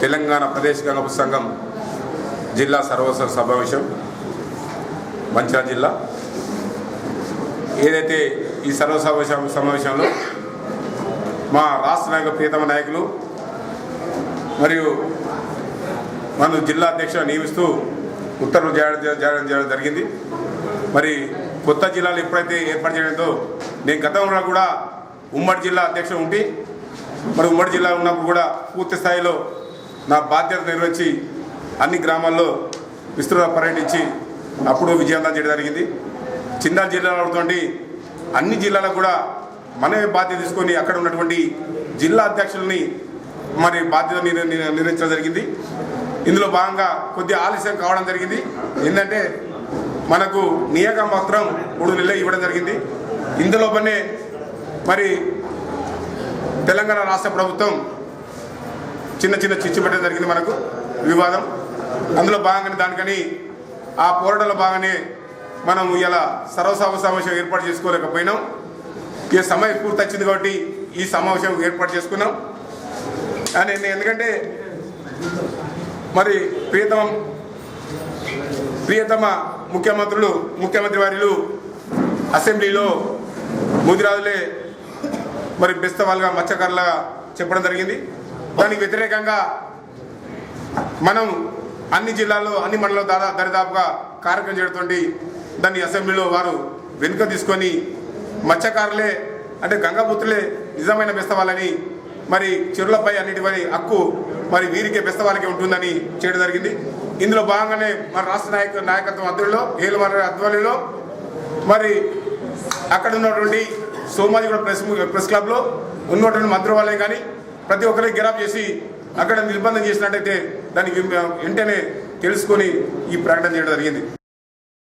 తెలంగాణ ప్రదేశ్ గంగపు సంఘం జిల్లా సర్వసభ సమావేశం మంచిర్యాల జిల్లా. ఏదైతే ఈ సమావేశంలో మా రాష్ట్ర నాయకులు ప్రియతమ నాయకులు మరియు మన జిల్లా అధ్యక్షుడు నియమిస్తూ ఉత్తర్వులు చేయడం జరిగింది. మరి కొత్త జిల్లాలు ఎప్పుడైతే ఏర్పాటు చేయడంతో నేను గతంలో కూడా ఉమ్మడి జిల్లా అధ్యక్షుడు ఉండి మరి ఉమ్మడి జిల్లా ఉన్నప్పుడు కూడా పూర్తి స్థాయిలో నా బాధ్యత నిర్వహించి అన్ని గ్రామాల్లో విస్తృత పర్యటించి అప్పుడు విజయవంతం చేయడం జరిగింది. చిన్న జిల్లాలో ఉన్నటువంటి అన్ని జిల్లాలకు కూడా మనమే బాధ్యత తీసుకొని అక్కడ ఉన్నటువంటి జిల్లా అధ్యక్షులని మరి బాధ్యత నిర్వహించడం జరిగింది. ఇందులో భాగంగా కొద్దిగా ఆలస్యం కావడం జరిగింది. ఏంటంటే మనకు నియామకం మాత్రం 3 నెలలు ఇవ్వడం జరిగింది. ఇందులోపనే మరి తెలంగాణ రాష్ట్ర ప్రభుత్వం చిన్న చిచ్చు పెట్టడం జరిగింది. మనకు వివాదం అందులో భాగంగానే దానికని ఆ పోరాటంలో భాగంగానే మనం ఇలా సర్వసభ సమావేశం ఏర్పాటు చేసుకోలేకపోయినాం. ఈ సమయం పూర్తి వచ్చింది కాబట్టి ఈ సమావేశం ఏర్పాటు చేసుకున్నాం. అని ఎందుకంటే మరి ప్రియతమ ముఖ్యమంత్రి వారిలు అసెంబ్లీలో ముదిరాజులే మరి బెస్తవాళ్ళుగా మత్స్యకారులుగా చెప్పడం జరిగింది. దానికి వ్యతిరేకంగా మనం అన్ని జిల్లాల్లో అన్ని మండలాల్లో దరిదాపుగా కార్యక్రమం చేయడంతో దాన్ని అసెంబ్లీలో వారు వెనుక తీసుకొని మత్స్యకారులే అంటే గంగాపుత్రులే నిజమైన బెస్తవాళ్ళని మరి చెరువులపై అన్నిటిపై హక్కు మరి వీరికే బెస్తవాళ్ళకే ఉంటుందని చేయడం జరిగింది. ఇందులో భాగంగానే మన రాష్ట్ర నాయకత్వం ఆధ్వర్యంలో ఏలువారి ఆధ్వర్యంలో మరి అక్కడ ఉన్నటువంటి సోమాజిగూడ ప్రెస్ క్లబ్లో ఉన్నటువంటి మంత్రివాళ్ళని కానీ ప్రతి ఒక్కరికి గిరాప్ చేసి అక్కడ నిర్బంధం చేసినట్టయితే దానికి వెంటనే తెలుసుకొని ఈ ప్రకటన చేయడం జరిగింది.